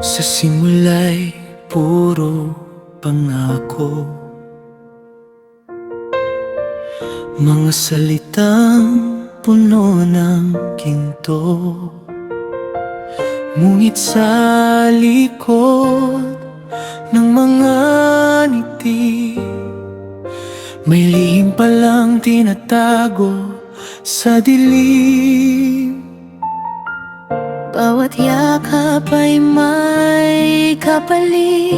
Sa simula'y puro pangako, mga salitang puno ng ginto. Ngunit sa likod ng mga ngiti, may lihim palang tinatago sa dilim. Bawat yakap ay may kapalit,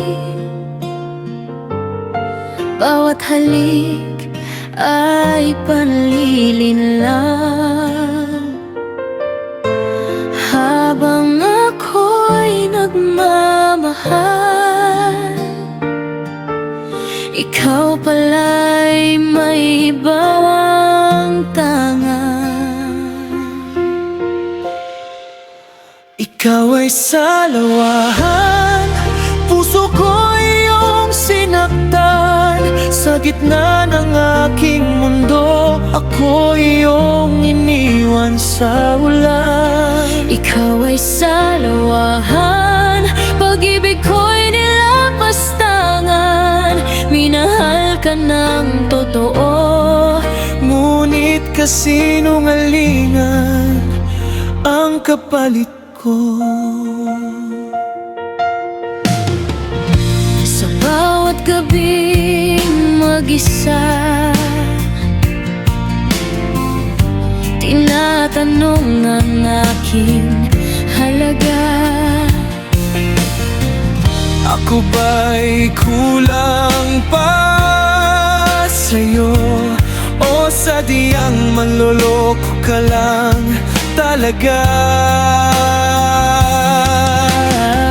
bawat halik ay panlilinlang. Habang ako'y nagmamahal, ikaw pala'y may ibang tanga. Ikaw ay salawahan, puso ko'y iyong sinaktan. Sa gitna ng aking mundo, ako iyong iniwan sa ulan. Ikaw ay salawahan, pag-ibig ko'y nilapastangan. Minahal ka ng totoo, Ngunit kasinungalingan ang kapalit ko. sa bawat gabing mag-isa, tinatanong ang aking halaga. Ako ba'y kulang pa sa'yo, o sadyang manloloko ka lang talaga?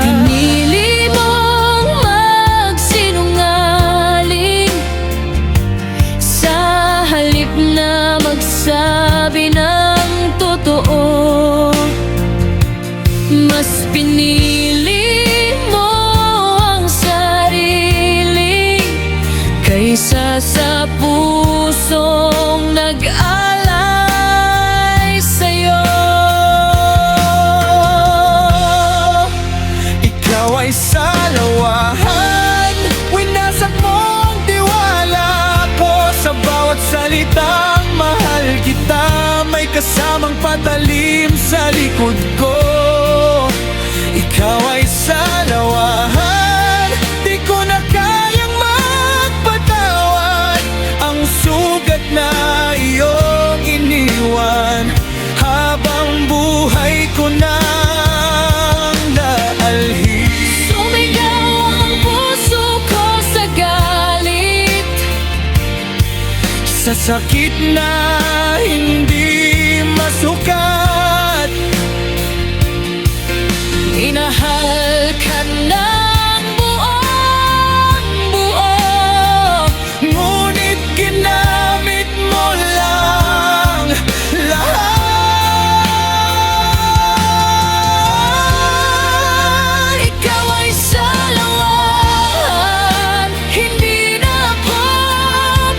Pinili mong magsinungaling sa halip na magsabi ng totoo. Mas pinili mo ang sarili kaysa sa pusong nag-alay sa'yo. Ikaw ay salawahan, winasak mo ang tiwala ko. Sa bawat salitang mahal kita, may kasamang patalim sa likod ko. Ikaw ay salawahan, di ko na kayang magpatawad ang sugat na iyong iniwan. Habang buhay ko nang daalhin, Sumigaw ang puso ko sa galit, sa sakit na hindi masukat. minahal ka ng buong buo. Ngunit ginamit mo lang lahat. Ikaw ay salawahan, hindi na ako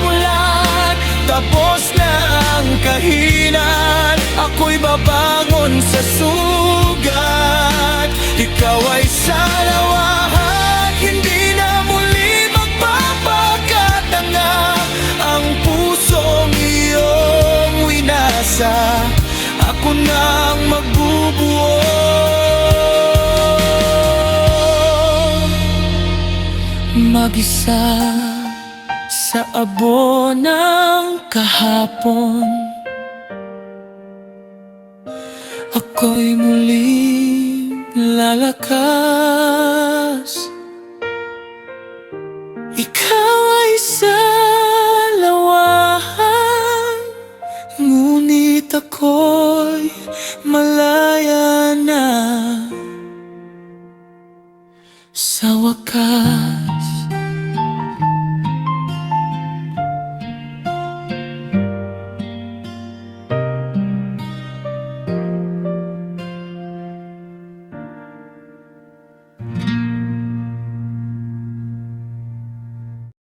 bulag. Tapos na ang kahinan, ako'y babangon sa sugat. Ikaw ay salawahan, hindi na muli magpapakatanga. Ang pusong iyong winasa, ako nang magbubuo. Mag-isa sa abo ng kahapon, ako'y muling lalakas. Ikaw ay salawahan, ngunit ako'y malaya na. Sa wakas